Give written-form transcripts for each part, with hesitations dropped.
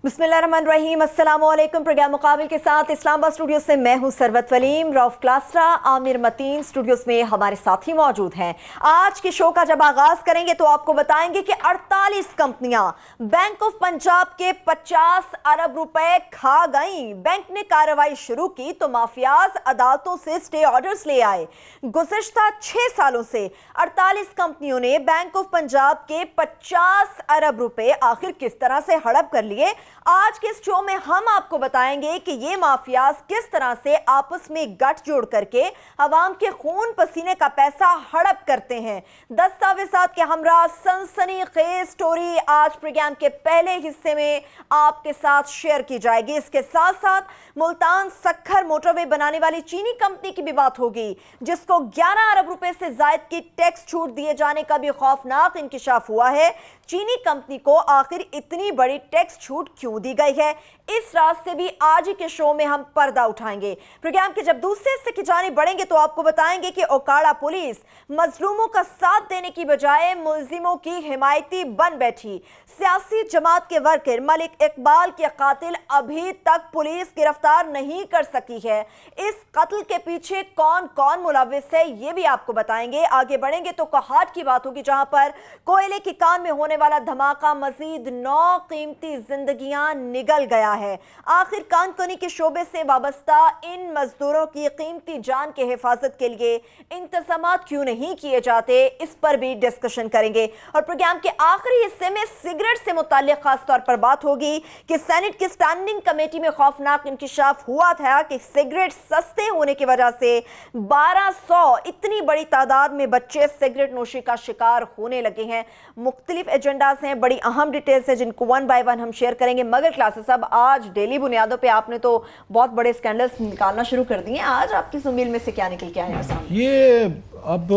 बिस्मिल्लाहिर्रहमानिर्रहीम, अस्सलामुअलैकुम। प्रोग्राम मुकाबिल के साथ इस्लामाबाद स्टूडियो से मैं हूं सरवत वलीम। रऊफ क्लास्ट्रा, आमिर मतीन स्टूडियोज में हमारे साथी मौजूद हैं। आज के शो का जब आगाज करेंगे तो आपको बताएंगे कि 48 कंपनियां बैंक ऑफ पंजाब के 50 अरब रुपए खा गई। बैंक ने कार्रवाई शुरू की तो माफियाज अदालतों से स्टे ऑर्डर्स ले आए। गुज़िश्ता 6 सालों से 48 कंपनियों ने बैंक ऑफ पंजाब के 50 अरब रुपए आखिर किस तरह से हड़प कर लिए। आज के इस शो में हम आपको बताएंगे कि ये माफियाज किस तरह से आपस में गठजोड़ करके अवाम के खून पसीने का पैसा हड़प करते हैं। दस्तावेज़ात के हमरा सनसनीखेज स्टोरी आज प्रोग्राम के पहले हिस्से में आपके साथ शेयर की जाएगी। इसके साथ साथ मुल्तान सक्खर मोटरवे बनाने वाली चीनी कंपनी की भी बात होगी, जिसको 11 अरब रुपए से जायद की टैक्स छूट दिए जाने का भी खौफनाक इंकिशाफ हुआ है। चीनी कंपनी को आखिर इतनी बड़ी टैक्स छूट क्यों दी गई है, इस राज से भी आज ही के शो में हम पर्दा उठाएंगे। प्रोग्राम के जब दूसरे हिस्से की जानिब बढ़ेंगे तो आपको बताएंगे कि ओकाड़ा पुलिस मजलूमों का साथ देने की बजाय मुलजिमों की हिमायती बन बैठी। सियासी जमात के वर्कर मलिक इकबाल के कातिल अभी तक पुलिस गिरफ्तार नहीं कर सकी है। इस कत्ल के पीछे कौन कौन मुलविस है ये भी आपको बताएंगे। आगे बढ़ेंगे तो कोहाट की बात होगी, जहां पर कोयले की कान में होने वाला धमाका मजीद 9 कीमती जिंदगियां निगल गया है। आखिर कानकनी के शोबे से वाबस्ता इन मजदूरों की कीमती जान के हिफाजत के लिए इंतजामात क्यों नहीं किए जाते, इस पर भी डिस्कशन करेंगे। और प्रोग्राम के आखिरी हिस्से में सिगरेट से मुताल्लिक खास तौर पर बात होगी कि सेनेट की स्टैंडिंग कमेटी में खौफनाक इंकिशाफ हुआ था कि सिगरेट सस्ते होने की वजह से 1200 इतनी बड़ी तादाद में बच्चे सिगरेट नोशी का शिकार होने लगे हैं। मुख्तलिफ एजेंडाज हैं, बड़ी अहम डिटेल्स हैं जिनको 1 बाय 1 हम शेयर करेंगे। मगर क्लासेस अब आज डेली बुनियादों पे आपने तो बहुत बड़े स्कैंडल्स निकालना शुरू कर दिए। आज आपकी सुमील में से क्या निकल के आया सामने? ये अब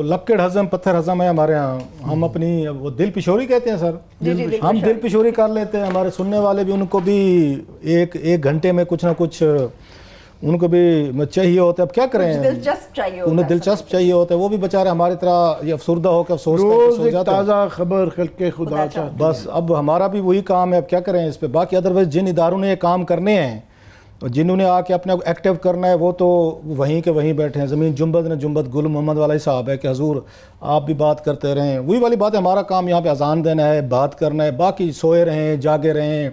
लक्कड़ हजम पत्थर हजम है हमारे यहाँ। हम अपनी वो दिल पिशोरी कहते हैं सर, हम दिल पिशोरी कर लेते हैं। हमारे सुनने वाले भी, उनको भी एक घंटे में कुछ ना कुछ उनको भी चाहिए होता है। अब क्या करें, दिलचस्प चाहिए, उन्हें दिलचस्प चाहिए होता है। वो भी बेचारे हमारी तरह ये अफसुर्दा होकर अफसोस करके सो ताज़ा खबर खल्के खुदा चाहते। बस अब हमारा भी वही काम है। अब क्या करें इस पे। बाकी अदरवाइज जिन इदारों ने ये काम करने हैं और जिन्होंने आके अपने को एक्टिव करना है वो तो वहीं के वहीं बैठे हैं। ज़मीन जुम्बद ने जुम्बद गुल मोहम्मद वाला हिसाब है कि हजूर आप भी बात करते रहें। वही वाली बात है, हमारा काम यहाँ पे अजान देना है, बात करना है। बाकी सोए रहें, जागे रहें,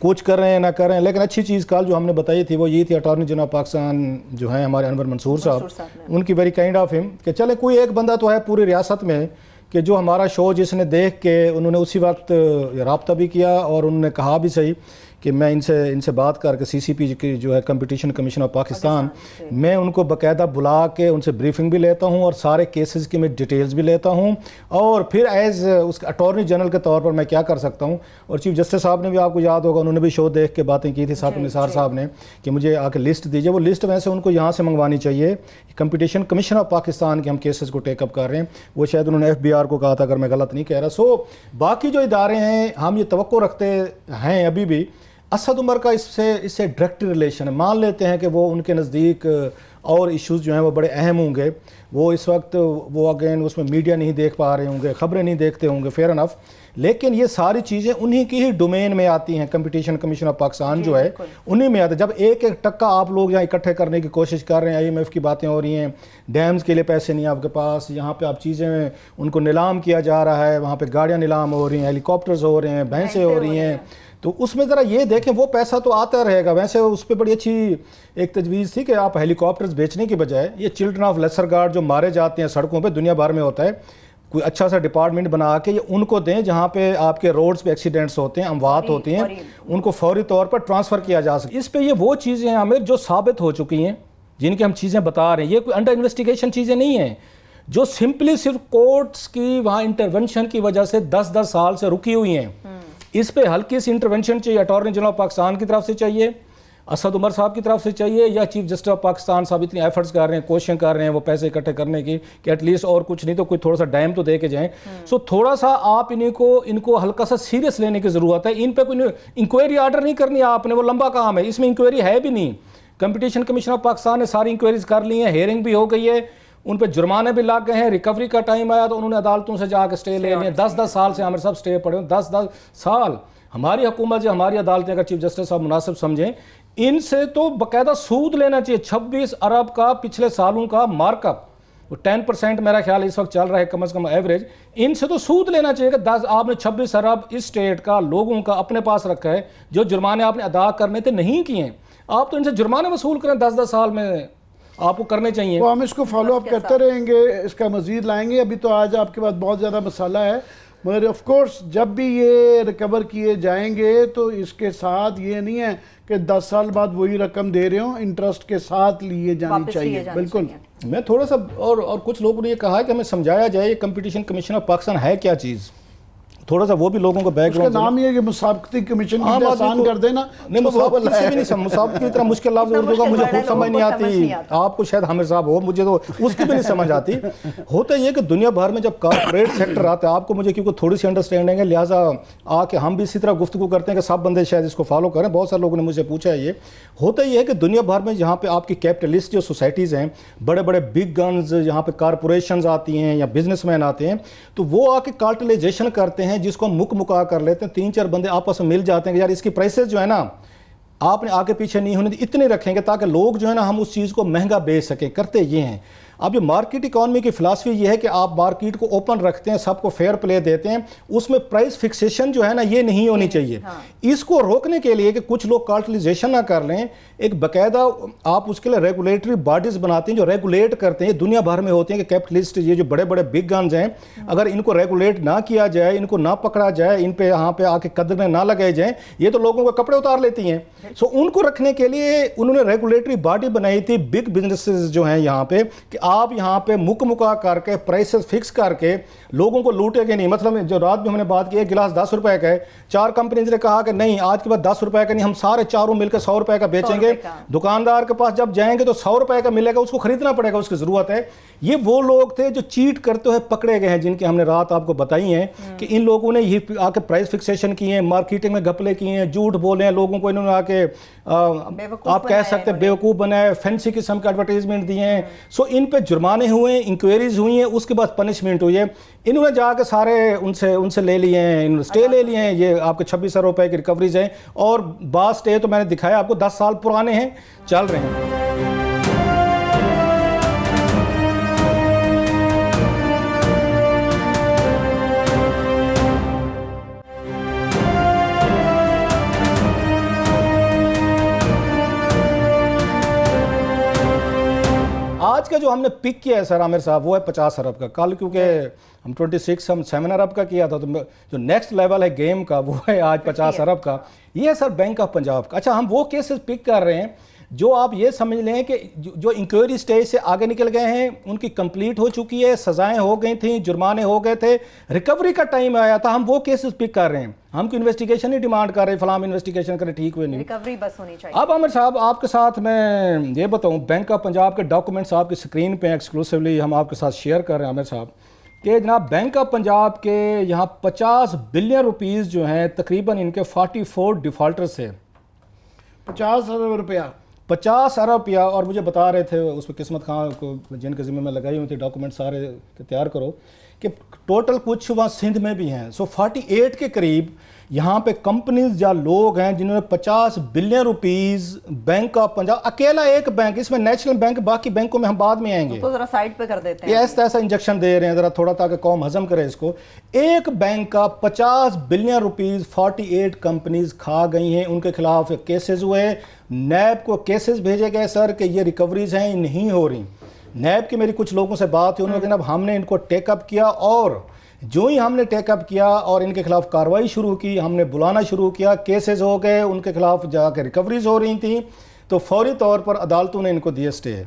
कुछ कर रहे हैं ना करें। लेकिन अच्छी चीज़ कल जो हमने बताई थी वो ये थी, अटॉर्नी जनरल पाकिस्तान जो है हमारे अनवर मंसूर साहब, उनकी वेरी काइंड ऑफ हिम कि चले कोई एक बंदा तो है पूरी रियासत में कि जो हमारा शो जिसने देख के उन्होंने उसी वक्त रब्ता भी किया और उन्होंने कहा भी सही कि मैं इनसे बात करके सीसीपी की जो है कंपटीशन कमीशन ऑफ पाकिस्तान, मैं उनको बाकायदा बुला के उनसे ब्रीफिंग भी लेता हूं और सारे केसेस की मैं डिटेल्स भी लेता हूं। और फिर एज उस अटॉर्नी जनरल के तौर पर मैं क्या कर सकता हूं। और चीफ जस्टिस साहब ने भी, आपको याद होगा, उन्होंने भी शो देख के बातें की थी साथ निसार साहब ने कि मुझे आके लिस्ट दीजिए। वो लिस्ट वैसे उनको यहाँ से मंगवानी चाहिए। कंपटीशन कमीशन ऑफ पाकिस्तान के हम केसेस को टेकअप कर रहे हैं। वो शायद उन्होंने FBR को कहा था, अगर मैं गलत नहीं कह रहा। सो बाकी जो इदारे हैं हम ये तवक्को रखते हैं अभी भी असद उमर का इससे डायरेक्ट रिलेशन है। मान लेते हैं कि वो उनके नज़दीक और इश्यूज़ जो हैं वो बड़े अहम होंगे। वो इस वक्त वो अगेन उसमें मीडिया नहीं देख पा रहे होंगे, ख़बरें नहीं देखते होंगे, फेयर इनफ। लेकिन ये सारी चीज़ें उन्हीं की ही डोमेन में आती हैं। कंपटीशन कमीशन ऑफ पाकिस्तान जो है उन्हीं में आता है। जब एक एक टक्का आप लोग यहाँ इकट्ठे करने की कोशिश कर रहे हैं, IMF की बातें हो रही हैं, डैम्स के लिए पैसे नहीं है आपके पास, यहाँ पे आप चीज़ें उनको नीलाम किया जा रहा है, वहाँ पे गाड़ियाँ नीलाम हो रही हैं, हेलीकॉप्टर्स हो रहे हैं, भैंसें हो रही हैं, तो उसमें ज़रा ये देखें वो पैसा तो आता रहेगा। वैसे उस पर बड़ी अच्छी एक तजवीज़ थी कि आप हेलीकॉप्टर्स बेचने की बजाय ये चिल्ड्रन ऑफ लेसर गार्ड जो मारे जाते हैं सड़कों पे, दुनिया भर में होता है, कोई अच्छा सा डिपार्टमेंट बना के ये उनको दें जहाँ पे आपके रोड्स पे एक्सीडेंट्स होते हैं, अमवात होती हैं, उनको फौरी तौर पर ट्रांसफ़र किया जा सके। इस पर ये वो चीज़ें हैं आमिर जो साबित हो चुकी हैं, जिनकी हम चीज़ें बता रहे हैं। ये कोई अंडर इन्वेस्टिगेशन चीज़ें नहीं हैं जो सिंपली सिर्फ कोर्ट्स की वहाँ इंटरवेंशन की वजह से 10-10 साल से रुकी हुई हैं। इस पे हल्की सी इंटरवेंशन चाहिए, अटॉर्नी जनरल ऑफ पाकिस्तान की तरफ से चाहिए, असद उमर साहब की तरफ से चाहिए, या चीफ जस्टिस ऑफ पाकिस्तान साहब इतनी एफर्ट्स कर रहे हैं, कोशिश कर रहे हैं वो पैसे इकट्ठे करने की कि एटलीस्ट और कुछ नहीं तो कोई थोड़ा सा डैम तो दे के जाएं। सो थोड़ा सा आप इनको हल्का सा सीरियस लेने की ज़रूरत है। इन पे कोई इंक्वायरी ऑर्डर नहीं करनी आपने, वो लंबा काम है, इसमें इंक्वायरी है भी नहीं। कंपटीशन कमीशन ऑफ पाकिस्तान ने सारी इंक्वायरीज कर ली हैं, हेयरिंग भी हो गई है, उन पर जुर्माने भी लग गए हैं। रिकवरी का टाइम आया तो उन्होंने अदालतों से जाकर स्टे ले लिए। 10-10 साल से हमारे सब स्टे पड़े, 10-10 साल हमारी हुकूमत या हमारी अदालतें अगर चीफ जस्टिस साहब मुनासिब समझें, इनसे तो बाकायदा सूद लेना चाहिए। 26 अरब का पिछले सालों का मार्कअप, 10% मेरा ख्याल इस वक्त चल रहा है कम से कम एवरेज। इनसे तो सूद लेना चाहिए कि 10 आपने 26 अरब इस स्टेट का लोगों का अपने पास रखा है, जो जुर्माने आपने अदा करने थे नहीं किए, आप तो इनसे जुर्माने वसूल करें 10-10 साल में आपको करने चाहिए। तो हम इसको फॉलो अप करते रहेंगे, इसका मजीद लाएंगे। अभी तो आज आपके पास बहुत ज़्यादा मसाला है, मगर ऑफ कोर्स जब भी ये रिकवर किए जाएंगे तो इसके साथ ये नहीं है कि 10 साल बाद वही रकम दे रहे हो, इंटरेस्ट के साथ लिए जानी चाहिए। बिल्कुल। मैं थोड़ा सा और कुछ लोगों ने ये कहा है कि हमें समझाया जाए ये कंपटीशन कमीशन ऑफ पाकिस्तान है क्या चीज़, थोड़ा सा वो भी लोगों को बैकग्राउंड। उसका नाम ये है कि मुसाबकती कमीशन की आसान कर देना। नहीं, मुसाबकत की इतना मुश्किल लफ्ज़ उर्दू का मुझे खुद समझ नहीं आती, आपको शायद हामिद साहब हो, मुझे तो उसकी भी नहीं समझ आती। होता ये कि दुनिया भर में जब कॉर्पोरेट सेक्टर आता है, आपको मुझे क्योंकि थोड़ी सी अंडरस्टैंडिंग है, लिहाजा आके हम भी इसी तरह गुफ्तगू करते हैं कि सब बंदे शायद इसको फॉलो करें। बहुत सारे लोगों ने मुझे पूछा है ये। होता ये है कि दुनिया भर में जहाँ पे आपकी कैपिटलिस्ट जो सोसाइटीज़ हैं, बड़े बड़े बिग गन्स, यहाँ पे कॉरपोरेशंस आती हैं या बिजनेसमैन आते हैं, तो वो आके कार्टेलाइजेशन करते हैं, जिसको मुक कर लेते हैं। 3-4 बंदे आपस में मिल जाते हैं कि यार इसकी प्राइसेस जो है ना आपने आगे पीछे नहीं होने दी, इतने रखेंगे ताकि लोग जो है ना हम उस चीज़ को महंगा बेच सकें। करते ये हैं। अब ये मार्केट इकॉनमी की फिलासफी ये है कि आप मार्केट को ओपन रखते हैं, सबको फेयर प्ले देते हैं, उसमें प्राइस फिक्सेशन जो है ना ये नहीं होनी चाहिए। इसको रोकने के लिए कि कुछ लोग कार्टेलाइजेशन ना कर लें, एक बाकायदा आप उसके लिए रेगुलेटरी बॉडीज बनाते हैं जो रेगुलेट करते हैं। दुनिया भर में होते हैं कि कैपिटलिस्ट ये जो बड़े बड़े बिग गन्स हैं, अगर इनको रेगुलेट ना किया जाए, इनको ना पकड़ा जाए, इन पे यहाँ पे आके कदम ना लगाए जाए, ये तो लोगों के कपड़े उतार लेती हैं। सो उनको रखने के लिए उन्होंने रेगुलेटरी बॉडी बनाई थी, बिग बिजनेसेस जो हैं यहाँ पे, कि आप यहाँ पे मुका करके प्राइसेस फिक्स करके लोगों को लूटेंगे नहीं। मतलब जो रात में हमने बात की, एक गिलास 10 रुपए का है, 4 कंपनीज ने कहा कि नहीं आज के बाद 10 रुपए का नहीं, हम सारे चारों मिलकर 100 रुपए का बेचेंगे। दुकानदार के पास जब जाएंगे तो 100 रुपए का मिलेगा, उसको खरीदना पड़ेगा, उसकी जरूरत है। ये वो लोग थे जो चीट करते हुए पकड़े गए हैं, जिनकी हमने रात आपको बताई हैं कि इन लोगों ने ये आके प्राइस फिक्सेशन किए हैं, मार्केटिंग में घपले किए हैं, झूठ बोले हैं लोगों को, इन्होंने आके आप कह सकते हैं बेवकूफ़ बनाए, फैंसी किस्म के एडवर्टाइजमेंट दिए हैं। सो इन पे जुर्माने हुए, इंक्वायरीज हुई हैं, उसके बाद पनिशमेंट हुई है। इन्होंने जाके सारे उनसे ले लिए हैं, स्टे ले लिए हैं। ये आपके 26 अरब रुपए की रिकवरीज हैं, और बास स्टे तो मैंने दिखाया आपको 10 साल पुराने हैं, चल रहे हैं। आज का जो हमने पिक किया है सर आमिर साहब, वो है 50 अरब का। कल क्योंकि हम 7 अरब का किया था, तो जो नेक्स्ट लेवल है गेम का वो है आज 50 अरब का। ये है सर बैंक ऑफ पंजाब का। अच्छा, हम वो केसेस पिक कर रहे हैं जो आप ये समझ लें कि जो इंक्वायरी स्टेज से आगे निकल गए हैं, उनकी कंप्लीट हो चुकी है, सजाएं हो गई थी, जुर्माने हो गए थे, रिकवरी का टाइम आया था, हम वो केसेस पिक कर रहे हैं। हम कोई इन्वेस्टिगेशन नहीं डिमांड कर रहे, फलाम इन्वेस्टिगेशन करें, ठीक हुए नहीं, रिकवरी बस होनी चाहिए। अब आमिर साहब आपके साथ मैं ये बताऊं, बैंक ऑफ पंजाब के डॉक्यूमेंट्स आपकी स्क्रीन पे एक्सक्लूसिवली हम आपके साथ शेयर कर रहे हैं आमिर साहब, कि जनाब बैंक ऑफ पंजाब के यहाँ 50 बिलियन रुपीज़ जो हैं, तकरीबन इनके 44 डिफ़ॉल्टर्स थे। 50 अरब रुपया, 50 अरब रुपया। और मुझे बता रहे थे उसमें किस्मत खां को, जिनके ज़िम्मे में लगाई हुई थी डॉक्यूमेंट सारे तैयार करो, कि टोटल कुछ वहाँ सिंध में भी हैं। सो 48 के करीब यहाँ पे कंपनीज या लोग हैं जिन्होंने 50 billion rupees bank of Punjab, अकेला एक बैंक, इसमें नेशनल बैंक, बाकी बैंकों में हम बाद में आएंगे, तो जरा साइड पे कर देते हैं। ये ऐसा इंजेक्शन दे रहे हैं जरा थोड़ा, ताकि कौम हजम करे इसको। एक बैंक का 50 बिलियन रुपीस 48 कंपनीज खा गई हैं, उनके खिलाफ केसेस हुए, नैब को केसेस भेजे गए सर कि ये रिकवरीज हैं नहीं हो रही। नैब की मेरी कुछ लोगों से बात हुई, उन्होंने कहा हमने इनको टेकअप किया, और जो ही हमने टेकअप किया और इनके खिलाफ कार्रवाई शुरू की, हमने बुलाना शुरू किया, केसेस हो गए, उनके खिलाफ जाकर रिकवरीज हो रही थी, तो फौरी तौर पर अदालतों ने इनको दिए स्टे।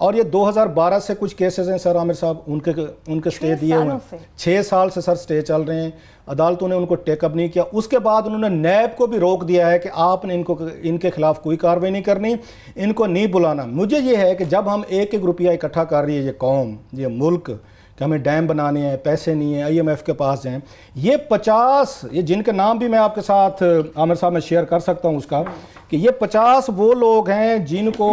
और ये 2012 से कुछ केसेस हैं सर आमिर साहब, उनके स्टे दिए हुए हैं, 6 साल से सर स्टे चल रहे हैं। अदालतों ने उनको टेकअप नहीं किया। उसके बाद उन्होंने नैब को भी रोक दिया है कि आपने इनके खिलाफ कोई कार्रवाई नहीं करनी, इनको नहीं बुलाना। मुझे ये है कि जब हम एक एक रुपया इकट्ठा कर रही है ये कौम, ये मुल्क, कि हमें डैम बनाने हैं, पैसे नहीं है, IMF के पास जाएं, ये 50, ये जिनके नाम भी मैं आपके साथ आमिर साहब में शेयर कर सकता हूँ उसका, कि ये 50 वो लोग हैं जिनको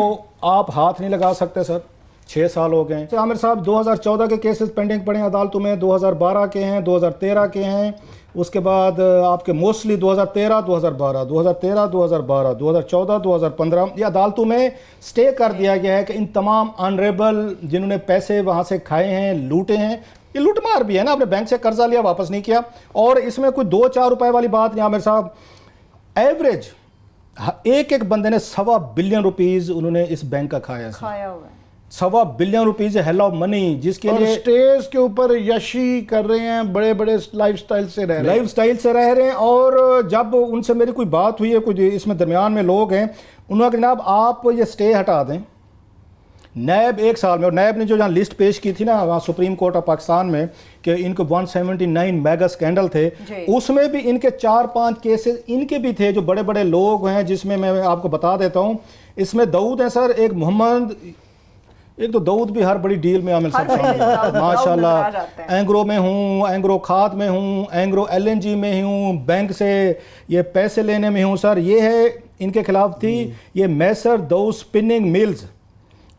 आप हाथ नहीं लगा सकते सर। 6 साल हो गए। आमिर साहब 2014 के केसेस पेंडिंग पड़े हैं अदालतों में, 2012 के हैं, 2013 के हैं, उसके बाद आपके मोस्टली 2013, 2012, 2013, 2012, 2014, 2015 ये अदालतों में स्टे कर दिया गया है कि इन तमाम ऑनरेबल जिन्होंने पैसे वहाँ से खाए हैं, लूटे हैं, ये लूटमार भी है ना, आपने बैंक से कर्जा लिया वापस नहीं किया। और इसमें कोई 2-4 रुपए वाली बात नहीं आमिर साहब, एवरेज एक एक बंदे ने 1.25 बिलियन रुपीस उन्होंने इस बैंक का खाया हुआ है। 1.25 billion rupees hell of money, जिसके लिए स्टेज के ऊपर यशी कर रहे हैं, बड़े बड़े लाइफस्टाइल से रह रहे हैं। और जब उनसे मेरी कोई बात हुई है, कुछ इसमें दरमियान में लोग हैं, उन्होंने कहा जनाब आप ये स्टे हटा दें, नैब 1 साल में, और नैब ने जो जहाँ लिस्ट पेश की थी ना वहाँ सुप्रीम कोर्ट ऑफ पाकिस्तान में कि इनको 179 मेगा स्कैंडल थे, उसमें भी इनके 4-5 केसेस इनके भी थे जो बड़े बड़े लोग हैं, जिसमें मैं आपको बता देता हूँ। इसमें दाऊद है सर, एक मोहम्मद, एक तो दाऊद भी हर बड़ी डील में आमिर साहब माशाल्लाह, एंग्रो में हूँ, एंग्रो खाद में हूँ, एंग्रो LNG में हूँ, बैंक से ये पैसे लेने में हूँ सर। ये है इनके खिलाफ थी ये मैसर दाऊद स्पिनिंग मिल्स,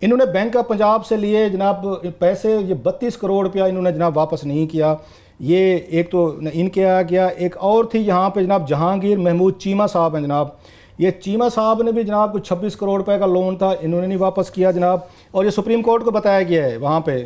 इन्होंने बैंक ऑफ पंजाब से लिए जनाब पैसे, ये 32 करोड़ रुपया इन्होंने जनाब वापस नहीं किया। ये एक तो इनके आ गया, एक और थी यहाँ पे जनाब जहांगीर महमूद चीमा साहब हैं जनाब, ये चीमा साहब ने भी जनाब कुछ 26 करोड़ रुपए का लोन था, इन्होंने नहीं वापस किया जनाब, और ये सुप्रीम कोर्ट को बताया गया है वहाँ पे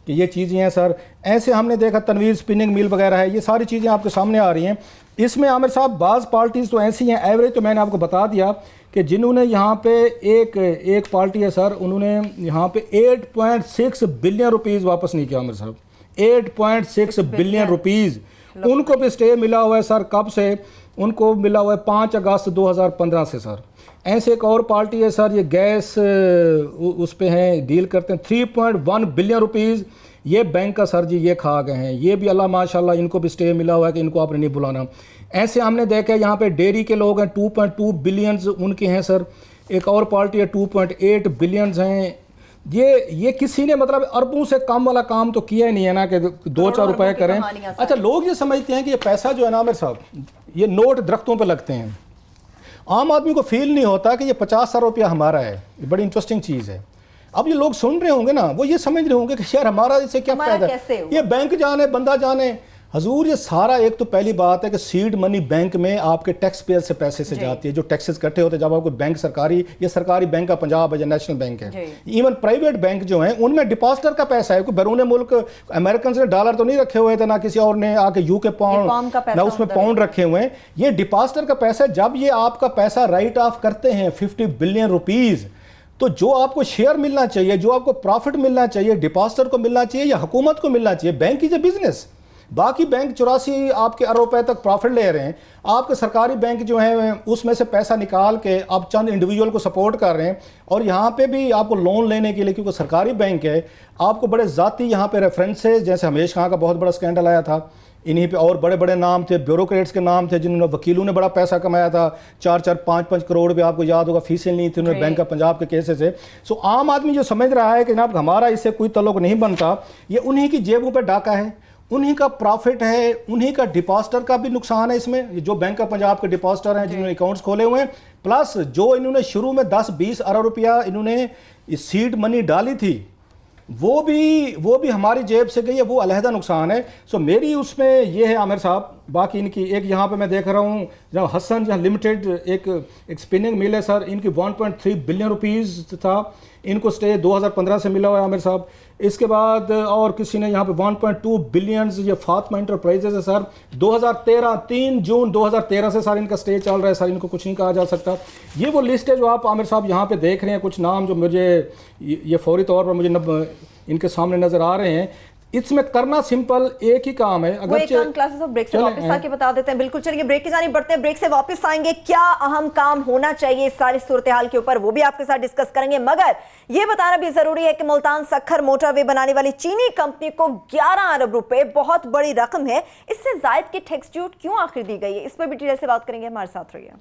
कि ये चीज़ें हैं सर। ऐसे हमने देखा तनवीर स्पिनिंग मिल वगैरह है, ये सारी चीज़ें आपके सामने आ रही हैं। इसमें आमिर साहब बाज़ पार्टीज़ तो ऐसी हैं, एवरेज तो मैंने आपको बता दिया कि जिन्होंने यहाँ पे एक पार्टी है सर, उन्होंने यहाँ पे 8.6 बिलियन रुपीज़ वापस नहीं किया आमिर साहब, 8.6 बिलियन रुपीज़ उनको भी स्टे मिला हुआ है सर। कब से? उनको मिला हुआ है 5 अगस्त 2015 से सर। ऐसे एक और पार्टी है सर, ये गैस उस पे हैं, डील करते हैं, 3.1 बिलियन रुपीज़ ये बैंक का सर जी ये खा गए हैं। ये भी अल्लाह माशाल्लाह इनको भी स्टे मिला हुआ है कि इनको आपने नहीं बुलाना। ऐसे हमने देखा यहाँ पे डेयरी के लोग हैं, 2.2 बिलियंस उनके हैं सर। एक और पार्टी है 2.8 बिलियंस हैं। ये किसी ने मतलब अरबों से कम वाला काम तो किया ही नहीं है ना कि 2-4 रुपए करें। अच्छा, लोग ये समझते हैं कि ये पैसा जो है ना आमिर साहब, ये नोट दरख्तों पे लगते हैं, आम आदमी को फील नहीं होता कि ये 50,000 रुपया हमारा है। ये बड़ी इंटरेस्टिंग चीज़ है। अब ये लोग सुन रहे होंगे ना, वो ये समझ रहे होंगे कि यार हमारा इससे क्या फायदा है, ये बैंक जाने बंदा जाने। हजूर ये सारा, एक तो पहली बात है कि सीड मनी बैंक में आपके टैक्स पेयर से पैसे से जाती है, जो टैक्सेस इकट्ठे होते हैं जब आपको बैंक सरकारी, ये सरकारी बैंक का पंजाब है या नेशनल बैंक है। इवन प्राइवेट बैंक जो हैं उनमें डिपॉजिटर का पैसा है, कोई बैरून मुल्क अमेरिकन ने डॉलर तो नहीं रखे हुए थे, ना किसी और ने आके यूके पाउंड, ना उसमें पाउंड रखे हुए हैं। ये डिपॉजिटर का पैसा है। जब ये आपका पैसा राइट ऑफ करते हैं 50 बिलियन रुपीज़, तो जो आपको शेयर मिलना चाहिए, जो आपको प्रॉफिट मिलना चाहिए, डिपॉजिटर को मिलना चाहिए या हुकूमत को मिलना चाहिए। Bank is a business. बाकी बैंक 84 आपके अरब रुपए तक प्रॉफिट ले रहे हैं, आपके सरकारी बैंक जो हैं उसमें से पैसा निकाल के आप चंद इंडिविजुअल को सपोर्ट कर रहे हैं। और यहाँ पे भी आपको लोन लेने के लिए, क्योंकि सरकारी बैंक है, आपको बड़े ज़ाती यहाँ पे रेफरेंसेज, जैसे हमेश खां का बहुत बड़ा स्कैंडल आया था, इन्हीं पे और बड़े बड़े नाम थे, ब्यूरोक्रेट्स के नाम थे, जिन्होंने वकीलों ने बड़ा पैसा कमाया था, 4-4, 5-5 करोड़ रुपये आपको याद होगा फीसें ली थी उन्होंने बैंक ऑफ पंजाब के केसेस से। सो आम आदमी जो समझ रहा है कि जनाब हमारा इससे कोई तल्लुक नहीं बनता, ये उन्हीं की जेबों पर डाका है, उन्हीं का प्रॉफिट है, उन्हीं का डिपॉजिटर का भी नुकसान है इसमें। जो बैंक ऑफ पंजाब के डिपॉजिटर हैं जिन्होंने अकाउंट्स खोले हुए हैं, प्लस जो इन्होंने शुरू में 10-20 अरब रुपया इन्होंने सीड मनी डाली थी, वो भी हमारी जेब से गई है, वो अलहदा नुकसान है। सो मेरी उसमें ये है आमिर साहब। बाकी इनकी एक यहाँ पे मैं देख रहा हूँ जहाँ हसन जहाँ लिमिटेड एक स्पिनिंग मिल है सर, इनकी 1.3 बिलियन रुपीज़ था, इनको स्टे 2015 से मिला हुआ है आमिर साहब। इसके बाद और किसी ने यहाँ पे 1.2 बिलियन, ये फातिमा इंटरप्राइजेज है सर, 2013 3 जून 2013 से सर इनका स्टे चल रहा है सर, इनको कुछ नहीं कहा जा सकता। ये वो लिस्ट है जो आप आमिर साहब यहाँ पे देख रहे हैं, कुछ नाम जो मुझे ये फौरी तौर पर मुझे इनके सामने नजर आ रहे हैं। इसमें करना सिंपल एक ही काम है। अगर क्लासेस ऑफ ब्रेक से वापस आके बता देते हैं। बिल्कुल, चलिए ब्रेक की जानिब बढ़ते हैं। ब्रेक से वापस आएंगे, क्या अहम काम होना चाहिए इस सारी सूरत हाल के ऊपर, वो भी आपके साथ डिस्कस करेंगे। मगर ये बताना भी जरूरी है कि मुल्तान सक्खर मोटरवे बनाने वाली चीनी कंपनी को 11 अरब रुपए, बहुत बड़ी रकम है, इससे जायद की टैक्स ड्यूटी क्यों आखिर दी गई है, इस पर भी डिटेल से बात करेंगे। हमारे साथ रहिए।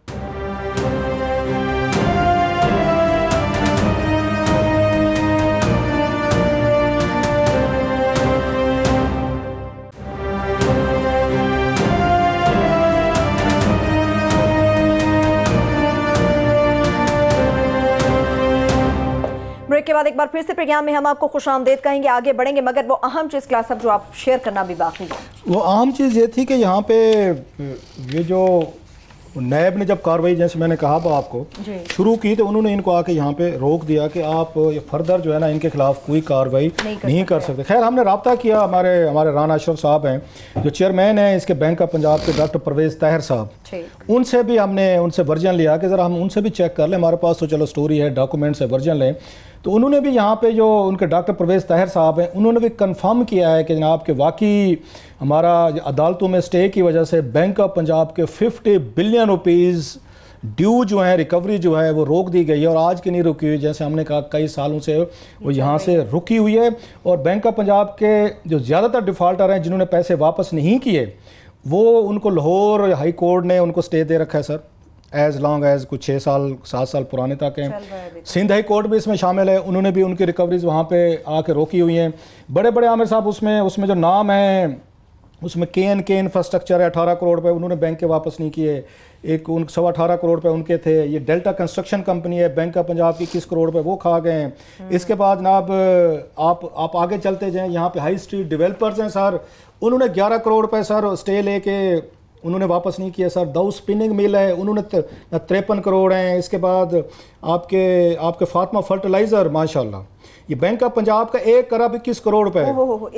ब्रेक के बाद एक बार फिर से प्रोग्राम में हम आपको खुशामदीद कहेंगे, आगे बढ़ेंगे, मगर वो अहम चीज़ क्लास साहब जो आप शेयर करना भी बाकी है। वो अहम चीज़ ये थी कि यहाँ पे ये जो नैब ने जब कार्रवाई, जैसे मैंने कहा था आपको, शुरू की, तो उन्होंने इनको आके यहाँ पे रोक दिया कि आप ये फर्दर जो है ना इनके खिलाफ कोई कार्रवाई नहीं कर सकते। खैर हमने राब्ता किया, हमारे राना अशरफ साहब हैं जो चेयरमैन हैं इसके बैंक ऑफ पंजाब के, डॉक्टर परवेज़ ताहिर साहब, उनसे भी हमने उनसे वर्जन लिया कि ज़रा हम उनसे भी चेक कर लें, हमारे पास तो चलो स्टोरी है, डॉक्यूमेंट्स है, वर्जन लें। तो उन्होंने भी यहाँ पे जो उनके डॉक्टर परवेज़ ताहिर साहब हैं उन्होंने भी कंफर्म किया है कि जनाब के वाकई हमारा अदालतों में स्टे की वजह से बैंक ऑफ पंजाब के 50 बिलियन रुपीज़ ड्यू जो है, रिकवरी जो है वो रोक दी गई है, और आज की नहीं रुकी हुई, जैसे हमने कहा कई सालों से वो यहाँ से रुकी हुई है। और बैंक ऑफ पंजाब के जो ज़्यादातर डिफ़ॉल्टर हैं जिन्होंने पैसे वापस नहीं किए, वो उनको लाहौर हाई कोर्ट ने उनको स्टे दे रखा है सर, एज लॉन्ग एज कुछ 6 साल 7 साल पुराने तक हैं। सिंध हाई कोर्ट भी इसमें शामिल है, उन्होंने भी उनकी रिकवरीज वहाँ पे आके रोकी हुई हैं। बड़े बड़े आमिर साहब उसमें जो नाम है, उसमें के इंफ्रास्ट्रक्चर है, 18 करोड़ रुपए उन्होंने बैंक के वापस नहीं किए, एक 18.25 करोड़ रुपए उनके थे। ये डेल्टा कंस्ट्रक्शन कंपनी है, बैंक ऑफ पंजाब की 21 करोड़ रुपए वो खा गए हैं। इसके बाद जनाब आप आगे चलते जाएँ, यहाँ पे हाई स्ट्रीट डेवलपर्स हैं सर, उन्होंने 11 करोड़ रुपए सर स्टे लेके उन्होंने वापस नहीं किया सर। दाऊ स्पिनिंग मिल है, उन्होंने 53 करोड़ हैं। इसके बाद आपके फातिमा फर्टिलाइज़र, माशाल्लाह ये बैंक ऑफ पंजाब का 1 अरब 21 करोड़ रुपए है।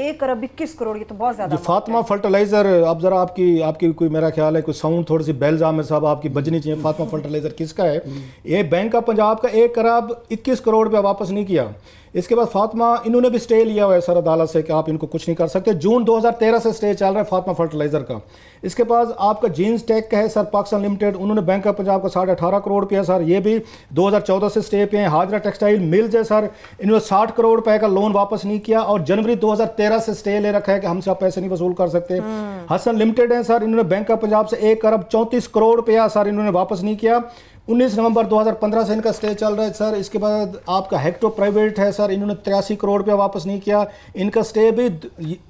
1 अरब 21 करोड़, ये तो बहुत ज़्यादा। फातिमा फर्टिलाइज़र, अब ज़रा आपकी कोई मेरा ख्याल है कोई साउंड थोड़ी सी बेल्स आमिर साहब आपकी बजनी चाहिए। फातिमा फर्टिलाइज़र किसका है? ये बैंक ऑफ पंजाब का 1 अरब 21 करोड़ रुपया वापस नहीं किया। इसके बाद फातिमा, इन्होंने भी स्टे लिया हुआ है सर अदालत से कि आप इनको कुछ नहीं कर सकते। जून 2013 से स्टे चल रहा है फातिमा फर्टिलाइज़र का। इसके बाद आपका जीन्स टेक का है सर पाकिस्तान लिमिटेड, उन्होंने बैंक ऑफ पंजाब का 18.5 करोड़ रुपया सर, ये भी 2014 से स्टे पे हैं। हाजरा टेक्सटाइल मिल्स है सर, इन्होंने 60 करोड़ रुपए का लोन वापस नहीं किया और जनवरी 2013 से स्टे ले रखा है कि हमसे आप पैसे नहीं वसूल कर सकते। हसन लिमिटेड है सर, इन्होंने बैंक ऑफ पंजाब से 1 अरब 34 करोड़ रुपया सर इन्होंने वापस नहीं किया। 19 नवंबर 2015 से इनका स्टे चल रहा है सर। इसके बाद आपका हेक्टो प्राइवेट है सर, इन्होंने 83 करोड़ रुपया वापस नहीं किया, इनका स्टे भी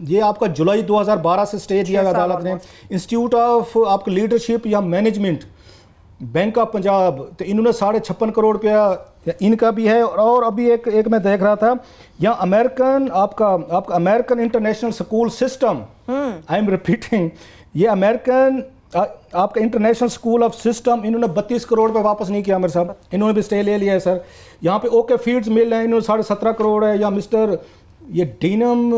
ये आपका जुलाई 2012 से स्टे दिया अदालत ने। इंस्टीट्यूट ऑफ आपका लीडरशिप या मैनेजमेंट बैंक ऑफ पंजाब, तो इन्होंने 56.5 करोड़ रुपया इनका भी है। और अभी एक मैं देख रहा था यहाँ अमेरिकन आपका American international school system, I am repeating, ये अमेरिकन आपका इंटरनेशनल स्कूल ऑफ सिस्टम, इन्होंने 32 करोड़ रुपए वापस नहीं किया मेरे साहब, इन्होंने भी स्टे ले लिया है सर। यहाँ पे ओके फीड्स मिल है, इन्होंने 17.5 करोड़ है। या मिस्टर ये डीनम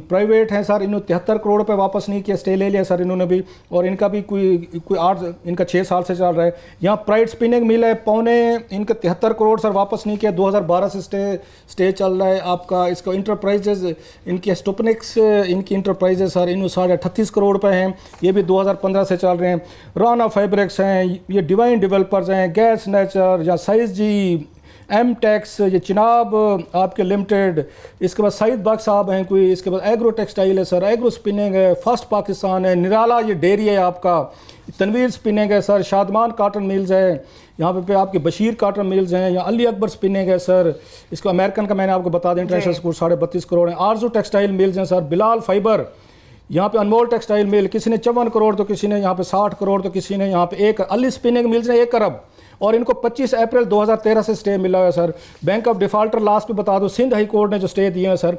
प्राइवेट है सर, इन्होंने 73 करोड़ रुपए वापस नहीं किया, स्टे ले लिया सर इन्होंने भी, और इनका भी कोई 6 साल से चल रहा है। यहाँ प्राइड स्पिनिंग मिल है, पौने इनका 73 करोड़ सर वापस नहीं किया, 2012 से स्टे चल रहा है आपका। इसका इंटरप्राइजेज इनकी स्टोपनिक्स इनकी इंटरप्राइजेज सर, इन्होंने 38 करोड़ रुपए हैं, ये भी 2015 से चल रहे हैं। राना फैब्रिक्स हैं, ये डिवाइन डेवलपर्स हैं, गैस नेचर या साइज जी, एम टैक्स, ये चिनाब आपके लिमिटेड। इसके बाद सईद बाग साहब हैं कोई। इसके बाद एग्रो टेक्सटाइल है सर, एग्रो स्पिनिंग है, फर्स्ट पाकिस्तान है, निराला ये डेयरी है आपका, तनवीर स्पिनिंग है सर, शादमान काटन मिल्स है, यहाँ पे आपके बशीर काटन मिल्स हैं, या अली अकबर स्पिनिंग है सर। इसको अमेरिकन का मैंने आपको बता दें, इंटरनेशनल स्कूल 32.5 करोड़ है। आरजू टेक्सटाइल मिल्स हैं सर, बिलाल फाइबर, यहाँ पे अनमोल टेक्सटाइल मिल, किसी ने 54 करोड़ तो किसी ने यहाँ पे 60 करोड़ तो किसी ने यहाँ पे 1 अली स्पिनिंग मिल्स ने 1 अरब, और इनको 25 अप्रैल 2013 से स्टे मिला है sir. Bank of defaulter last में बता दो, सिंध हाई कोर्ट ने जो स्टे दिए हैं सर,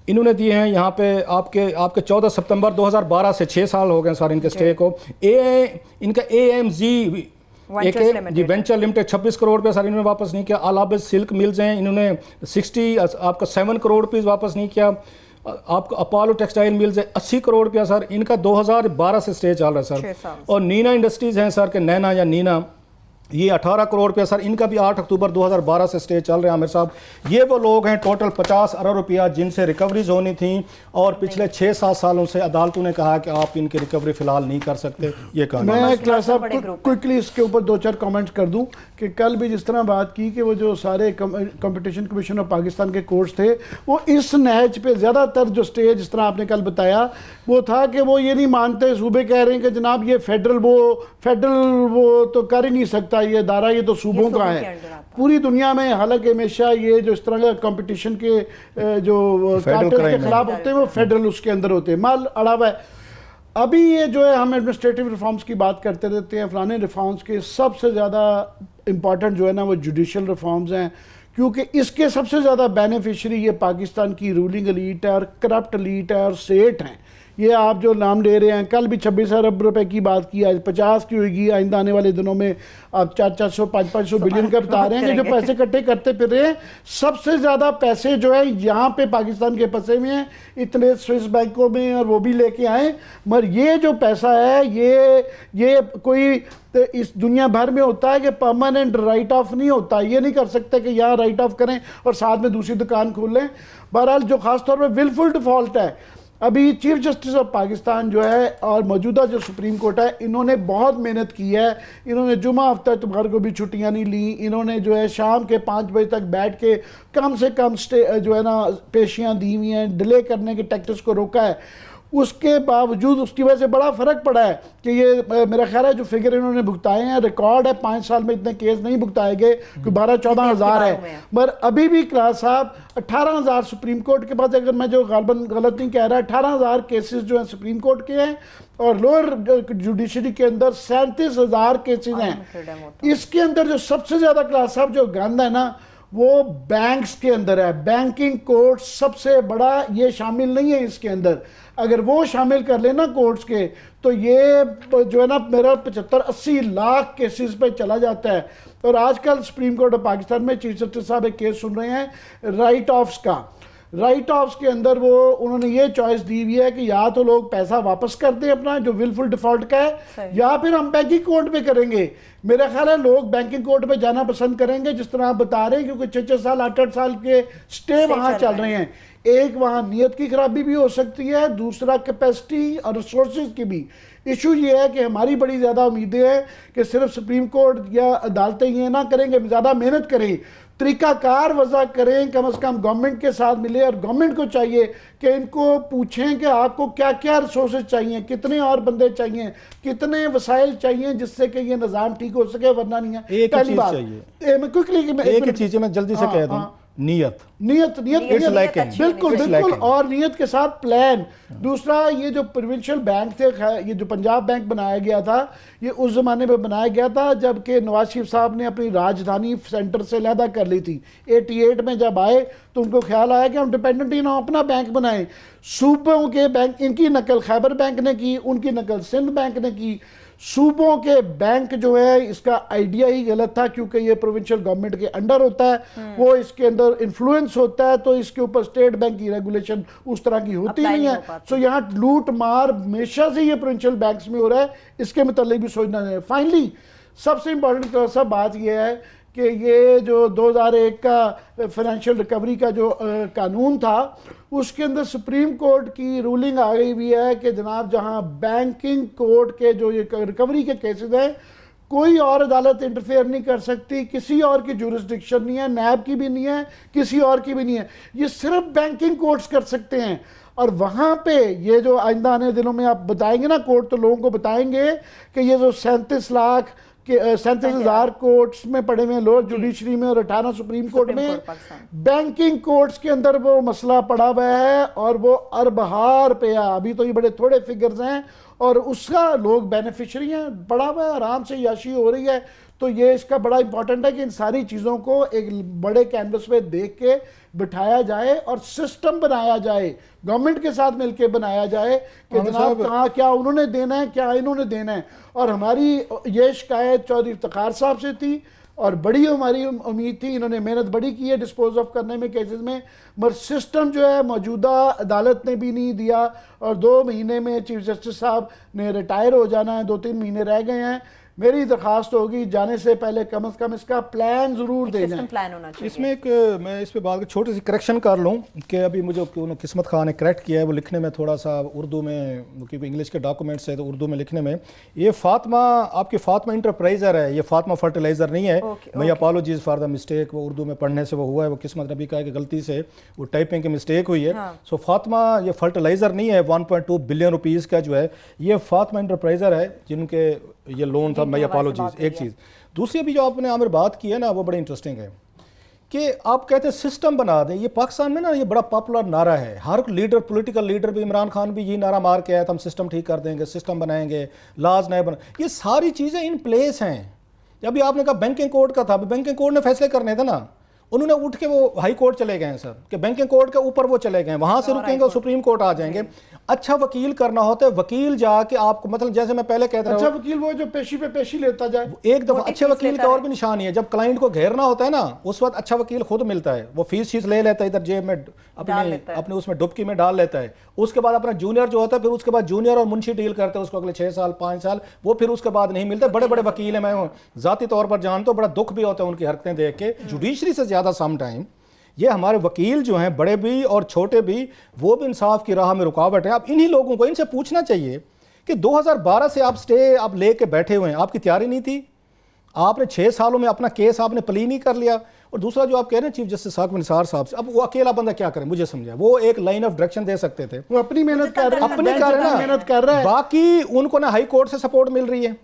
इन्होंने दिए हैं यहाँ पे आपके 14 सितंबर 2012 से 6 साल हो गए सर इनके स्टे को। इनका AMG जी वेंचर लिमिटेड 26 करोड़ रुपये सर इन्होंने वापस नहीं किया। अलाहाबाद सिल्क मिल्स हैं, इन्होंने 7 करोड़ रुपीज़ वापस नहीं किया। आपका अपोलो टेक्सटाइल मिल्स है 80 करोड़ रुपया सर, इनका 2012 से स्टे चल रहा है सर। और नीना इंडस्ट्रीज़ हैं सर के नैना या नीना, ये 18 करोड़ रुपया सर, इनका भी 8 अक्टूबर 2012 से स्टे चल रहे हैं आमिर साहब। ये वो लोग हैं टोटल 50 अरब रुपया जिनसे रिकवरीज होनी थी, और पिछले 6-7 सालों से अदालतों ने कहा कि आप इनकी रिकवरी फिलहाल नहीं कर सकते। ये कहा मैं क्लास साहब क्विकली इसके ऊपर 2-4 कमेंट्स कर दूं कि कल भी जिस तरह बात की कि वो जो सारे कंपटीशन कमीशन ऑफ पाकिस्तान के कोर्ट्स थे, वो इस नहज पे ज़्यादातर जो स्टे जिस तरह आपने कल बताया वो था कि वो ये नहीं मानते, सूबे कह रहे हैं कि जनाब ये फेडरल वो तो कर ही नहीं सकता, ये दायरा ये तो सूबों का है पूरी दुनिया में। हालांकि हमेशा ये जो इस तरह का कंपटीशन के जो कार्टेल्स के खिलाफ होते हैं वो फेडरल उसके अंदर होते हैं, माल अड़ा हुआ है। अभी ये जो है हम एडमिनिस्ट्रेटिव रिफॉर्म्स की बात करते रहते हैं, फलाने रिफॉर्म्स के सबसे ज़्यादा इम्पॉर्टेंट जो है ना वो जुडिशल रिफॉर्म्स हैं, क्योंकि इसके सबसे ज़्यादा बेनिफिशरी ये पाकिस्तान की रूलिंग एलीट है और करप्ट एलीट है और सेठ हैं। ये आप जो नाम ले रहे हैं, कल भी 26 अरब रुपए की बात की, आज 50 की होगी, आइंदा आने वाले दिनों में आप 400 500 बिलियन का बता रहे हैं कि जो पैसे इकट्ठे करते फिर रहे हैं। सबसे ज़्यादा पैसे जो है यहाँ पे पाकिस्तान के फंसे हुए हैं, इतने स्विस बैंकों में, और वो भी लेके आए। मगर ये जो पैसा है ये कोई इस दुनिया भर में होता है कि परमानेंट राइट ऑफ नहीं होता। ये नहीं कर सकते कि यहाँ राइट ऑफ करें और साथ में दूसरी दुकान खोल लें। बहरहाल जो खासतौर पर विलफुल डिफॉल्ट है, अभी चीफ जस्टिस ऑफ पाकिस्तान जो है और मौजूदा जो सुप्रीम कोर्ट है, इन्होंने बहुत मेहनत की है। इन्होंने जुमा हफ्ता तुम्हारे को भी छुट्टियां नहीं ली। इन्होंने जो है शाम के 5 बजे तक बैठ के कम से कम जो है ना पेशियां दी हुई हैं, डिले करने के टैक्टिस को रोका है। उसके बावजूद उसकी वजह से बड़ा फ़र्क पड़ा है कि ये मेरा ख्याल है जो फिगर इन्होंने भुगताए हैं, रिकॉर्ड है 5 साल में इतने केस नहीं भुगताए गए, कोई 12-14 हज़ार है। मगर अभी भी क्लास साहब 18,000 सुप्रीम कोर्ट के पास, अगर मैं जो गलत नहीं कह रहा, 18,000 केसेस जो हैं सुप्रीम कोर्ट के हैं और लोअर जुडिशरी के अंदर 37,000 केसेस हैं। इसके अंदर जो सबसे ज़्यादा क्लास साहब जो गंद है ना, वो बैंक्स के अंदर है। बैंकिंग कोर्ट सबसे बड़ा, ये शामिल नहीं है इसके अंदर। अगर वो शामिल कर लेना कोर्ट्स के, तो ये जो है ना मेरा 75-80 लाख केसेस पे चला जाता है। और आजकल सुप्रीम कोर्ट ऑफ पाकिस्तान में चीफ जस्टिस साहब एक केस सुन रहे हैं राइट ऑफ्स का। राइट ऑफ्स के अंदर वो उन्होंने ये चॉइस दी हुई है कि या तो लोग पैसा वापस कर दें अपना जो विलफुल डिफॉल्ट का है, या फिर हम बैंकिंग कोर्ट पे करेंगे। मेरा ख्याल है लोग बैंकिंग कोर्ट पे जाना पसंद करेंगे, जिस तरह आप बता रहे हैं, क्योंकि 6-6 साल 8-8 साल के स्टे वहां चल रहे हैं। एक वहां नीयत की खराबी भी हो सकती है, दूसरा कैपेसिटी और रिसोर्सेज की भी। इशू ये है कि हमारी बड़ी ज़्यादा उम्मीदें हैं कि सिर्फ सुप्रीम कोर्ट या अदालतें ये ना करेंगे, ज़्यादा मेहनत करें, तरीकाकार वजह करें, कम से कम गवर्नमेंट के साथ मिले। और गवर्नमेंट को चाहिए कि इनको पूछें कि आपको क्या क्या रिसोर्सेज चाहिए, कितने और बंदे चाहिए, कितने वसाइल चाहिए, जिससे कि ये निज़ाम ठीक हो सके, वरना नहीं है। एक पहली बात एक चीज़ मैं जल्दी से कह दूं, नीयत बिल्कुल और नीयत के साथ प्लान। दूसरा, ये जो प्रोविंशियल बैंक थे, ये जो पंजाब बैंक बनाया गया था, ये उस जमाने में बनाया गया था जबकि नवाज शरीफ साहब ने अपनी राजधानी सेंटर से अलहदा कर ली थी। 88 में जब आए तो उनको ख्याल आया कि हम डिपेंडेंट ही ना अपना बैंक बनाएं। सूबों के बैंक, इनकी नकल खैबर बैंक ने की, उनकी नकल सिंध बैंक ने की। सूबों के बैंक जो है, इसका आइडिया ही गलत था, क्योंकि ये प्रोविंशियल गवर्नमेंट के अंडर होता है, वो इसके अंदर इन्फ्लुएंस होता है, तो इसके ऊपर स्टेट बैंक की रेगुलेशन उस तरह की होती नहीं है। सो यहाँ लूट मार हमेशा से ये प्रोविंशियल बैंक्स में हो रहा है, इसके मतलब भी सोचना है। फाइनली सबसे इंपॉर्टेंट सब बात यह है कि ये जो 2001 का फाइनेंशियल रिकवरी का जो कानून था, उसके अंदर सुप्रीम कोर्ट की रूलिंग आ गई हुई है कि जनाब जहां बैंकिंग कोर्ट के जो ये रिकवरी के केसेस हैं, कोई और अदालत इंटरफेयर नहीं कर सकती, किसी और की जुरिस्डिक्शन नहीं है, नैब की भी नहीं है, किसी और की भी नहीं है, ये सिर्फ बैंकिंग कोर्ट्स कर सकते हैं। और वहाँ पे ये जो आइंदा आने दिनों में आप बताएंगे ना कोर्ट, तो लोगों को बताएंगे कि ये जो 37,000 कोर्ट्स में पड़े हुए लोअर जुडिशरी में और 18 सुप्रीम कोर्ट में, बैंकिंग कोर्ट्स के अंदर वो मसला पड़ा हुआ है और वो अरबहार पे है। अभी तो ये बड़े थोड़े फिगर्स हैं और उसका लोग बेनिफिशरी हैं, पड़ा हुआ है, आराम से याशी हो रही है। तो ये इसका बड़ा इंपॉर्टेंट है कि इन सारी चीज़ों को एक बड़े कैनवस पे देख के बिठाया जाए और सिस्टम बनाया जाए, गवर्नमेंट के साथ मिलकर बनाया जाए कि जनाब कहाँ क्या उन्होंने देना है, क्या इन्होंने देना है। और हमारी ये शिकायत चौधरी इफ्तिखार साहब से थी और बड़ी हमारी उम्मीद थी, इन्होंने मेहनत बड़ी की है डिस्पोज ऑफ करने में केसेस में, मगर सिस्टम जो है मौजूदा अदालत ने भी नहीं दिया। और 2 महीने में चीफ जस्टिस साहब ने रिटायर हो जाना है, 2-3 महीने रह गए हैं। मेरी दरखास्त होगी जाने से पहले कम से कम इसका प्लान जरूर देना है। प्लान होना चाहिए। इसमें एक मैं इस पे बात छोटी सी करेक्शन कर लूँ कि अभी मुझे किस्मत खान ने करेक्ट किया है, वो लिखने में थोड़ा सा उर्दू में, क्योंकि इंग्लिश के डॉक्यूमेंट्स है तो उर्दू में लिखने में, ये फातिमा आपकी फातिमा इंटरप्राइजर है, ये फातिमा फर्टिलाइजर नहीं है। मैं अपॉलॉजीज फॉर द मिस्टेक, वो उर्दू में पढ़ने से वो हुआ है, वो किस्मत नबी का है कि गलती से वो टाइपिंग की मिस्टेक हुई है। सो फातिमा ये फर्टिलाइजर नहीं है। 1.2 बिलियन रुपीज़ का जो है ये फातिमा इंटरप्राइजर है जिनके ये लोन था। मैं अपॉलॉजीज। एक चीज़ दूसरी अभी जो आपने आमिर बात की है ना, वो बड़ी इंटरेस्टिंग है कि आप कहते हैं सिस्टम बना दें। ये पाकिस्तान में ना ये बड़ा पॉपुलर नारा है, हर लीडर, पॉलिटिकल लीडर भी, इमरान खान भी ये नारा मार के आया था, हम सिस्टम ठीक कर देंगे, सिस्टम बनाएंगे, लाज नए बना, ये सारी चीज़ें इन प्लेस हैं। अभी आपने कहा बैंकिंग कोर्ट का था, बैंकिंग कोर्ट ने फैसले करने थे ना, उन्होंने उठ के वो हाई कोर्ट चले गए हैं सर, कि बैंकिंग कोर्ट के ऊपर वो चले गए, वहां से रुकेंगे और सुप्रीम कोर्ट आ जाएंगे। अच्छा वकील करना होता है, वकील जाके आपको, मतलब जैसे मैं पहले कहता अच्छा हूं, वकील वो जो पेशी पे पेशी लेता जाए, एक दफा अच्छे वकील का और भी निशानी है, जब क्लाइंट को घेरना होता है ना, उस वक्त अच्छा वकील खुद मिलता है, वो फीस शीस ले लेता है, इधर जेब में अपने उसमें डुबकी में डाल लेता है। उसके बाद अपना जूनियर जो होता है, फिर उसके बाद जूनियर और मुंशी डील करते हैं उसको अगले 6 साल 5 साल, वो फिर उसके बाद नहीं मिलता। बड़े बड़े वकील हैं, मैं जाती तौर पर जानता हूँ, बड़ा दुख भी होता है उनकी हरकतें देख के। जुडिशरी से ज्यादा सम टाइम ये हमारे वकील जो हैं, बड़े भी और छोटे भी, वो भी इंसाफ की राह में रुकावट है। अब इन्हीं लोगों को, इनसे पूछना चाहिए कि 2012 से आप स्टे आप लेके बैठे हुए हैं, आपकी तैयारी नहीं थी? आपने 6 सालों में अपना केस आपने प्ली नहीं कर लिया? और दूसरा जो आप कह रहे हैं चीफ जस्टिस साकिब निसार साहब से, अब वो अकेला बंदा क्या करे, मुझे समझा, वो एक लाइन ऑफ डायरेक्शन दे सकते थे, वो अपनी मेहनत कर रहे हैं, अपनी कर रहे हैं, मेहनत कर रहा है। बाकी उनको ना हाई कोर्ट से सपोर्ट मिल रही है,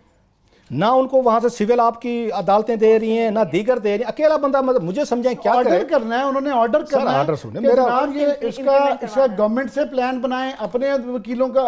ना उनको वहां से सिविल आपकी अदालतें दे रही हैं, ना दीगर दे रही हैं। अकेला बंदा, मतलब मुझे समझाएं क्या करे। ऑर्डर करना है उन्होंने, ऑर्डर करना है। ऑर्डर सुने कि मेरा, जनाब ये इसका गवर्नमेंट से प्लान बनाएं, अपने वकीलों का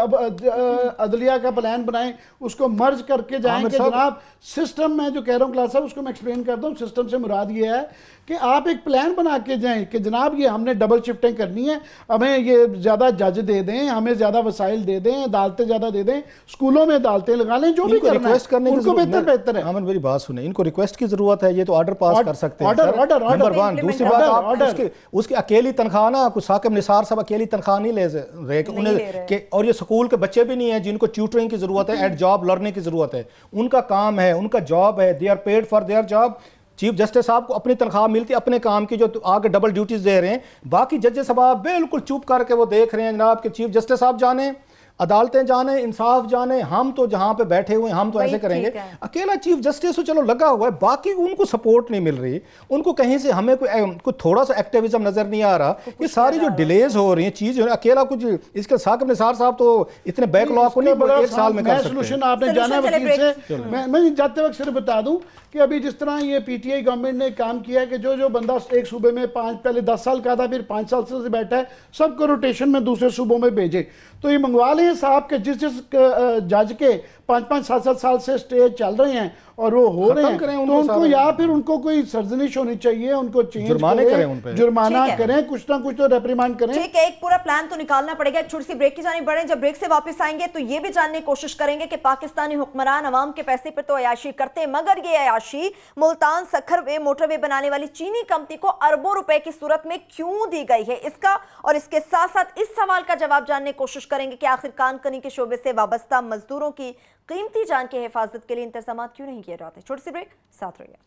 अदलिया का प्लान बनाएं, उसको मर्ज करके जाएं कि जनाब सिस्टम, मैं जो कह रहा हूँ क्लास साहब उसको मैं एक्सप्लेन करता हूँ। सिस्टम से मुराद ये है कि आप एक प्लान बना के जाएं कि जनाब ये हमने डबल शिफ्टिंग करनी है, हमें ये ज़्यादा जज दे दें, हमें ज़्यादा वसाइल दे दें, अदालतें ज़्यादा दे दें, स्कूलों में अदालतें लगा लें, जो भी करना है उनको बेहतर है। मेरी बात सुने, इनको रिक्वेस्ट की जरूरत है, ये तो ऑर्डर पास कर सकते हैं। Order number 1। दूसरी बात, आप उसकी अकेली तनख्वाह ना, कुछ साकिब निसार साहब अकेली तनख्वाह नहीं ले रहे उन्हें, और ये स्कूल के बच्चे भी नहीं है जिनको ट्यूटरिंग की जरूरत है, एट जॉब लर्निंग की जरूरत है, उनका काम है, उनका जॉब है, they are paid for their job. Chief justice साहब को अपनी तनख्वाह मिलती है अपने काम की, जो आगे डबल ड्यूटीज दे रहे हैं। बाकी जजेस साहब बिल्कुल चुप करके वो देख रहे हैं जनाब कि चीफ जस्टिस साहब जाने, अदालतें जाने, इंसाफ जाने, हम तो जहां पे बैठे हुए हैं हम तो ऐसे करेंगे। अकेला चीफ जस्टिस तो चलो लगा हुआ है, बाकी उनको सपोर्ट नहीं मिल रही, उनको कहीं से हमें कोई थोड़ा सा एक्टिविज्म नजर नहीं आ रहा। ये सारी जो डिलेज हो रही है चीज, अकेला कुछ इसके साकिब निसार साहब तो इतने बैकलॉग को नहीं 1 साल में कर सकते। सोल्यूशन आपने जाना वकील से, मैं जाते वक्त सिर्फ बता दूं कि अभी जिस तरह ये पीटीआई गवर्नमेंट ने काम किया है कि जो बंदा एक सूबे में पहले 10 साल का था, फिर 5 साल से बैठा है, सबको रोटेशन में दूसरे सूबों में भेजे, तो ये मंगवा लें साहब के जिस जज के 5-5 7-7 साल से स्टे चल रहे हैं और वो हो रहे हैं, तो उनको या फिर उनको कोई सर्जनिश होनी चाहिए, उनको चेंज करें, जुर्माना करें, कुछ ना कुछ तो रेप्रिमांड करें। ठीक है, एक पूरा प्लान तो निकालना पड़ेगा। एक छोटी सी ब्रेक की जानिब बढ़ें। जब ब्रेक से वापस आएंगे तो ये भी जानने की कोशिश करेंगे कि पाकिस्तानी हुक्मरान अवाम के पैसे पर तो अयाशी करते हैं, मगर ये अयाशी मुल्तान सखर मोटरवे बनाने वाली चीनी कंपनी को अरबों रुपए की सूरत में क्यों दी गई है, इसका और इसके साथ साथ इस सवाल का जवाब जानने की कोशिश करेंगे कि आखिर कानकनी के शोबे से वाबस्ता मजदूरों की कीमती जान की हिफाजत के लिए इंतजाम क्यों नहीं किए जाते। छोटी सी ब्रेक, साथ रहिए।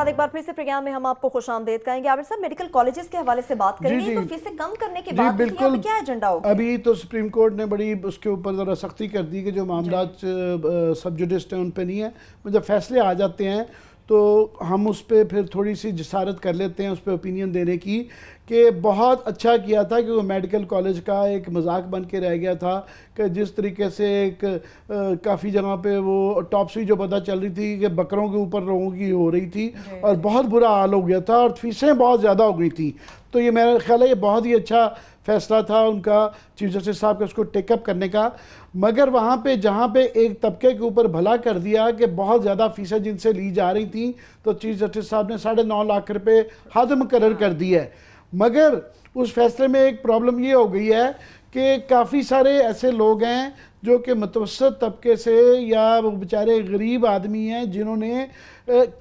एक बार फिर से प्रोग्राम में हम आपको खुशामदीद कहेंगे। आबिर साहब, मेडिकल कॉलेजेस के हवाले से बात करेंगे, तो फीसें कम करने की बात बिल्कुल, क्या एजेंडा होगा? अभी तो सुप्रीम कोर्ट ने बड़ी उसके ऊपर ज़रा सख्ती कर दी कि जो मामला सब जुडिस हैं उन पे नहीं है, जब फैसले आ जाते हैं तो हम उस पर फिर थोड़ी सी जसारत कर लेते हैं उस पर ओपिनियन देने की कि बहुत अच्छा किया था कि वो मेडिकल कॉलेज का एक मजाक बन के रह गया था कि जिस तरीके से एक काफ़ी जगह पे वो टॉपसी जो पता चल रही थी कि बकरों के ऊपर लोगों की हो रही थी और बहुत बुरा हाल हो गया था और फीसें बहुत ज़्यादा हो गई थी। तो ये मेरा ख्याल है ये बहुत ही अच्छा फैसला था उनका चीफ जस्टिस साहब का उसको टेकअप करने का। मगर वहाँ पे जहाँ पे एक तबके के ऊपर भला कर दिया कि बहुत ज़्यादा फीसें जिनसे ली जा रही थी, तो चीफ जस्टिस साहब ने 9.5 लाख रुपये हद मुकर्रर कर दी है। मगर उस फैसले में एक प्रॉब्लम ये हो गई है कि काफ़ी सारे ऐसे लोग हैं जो कि मुतवस्सत तबके से या वो बेचारे गरीब आदमी हैं जिन्होंने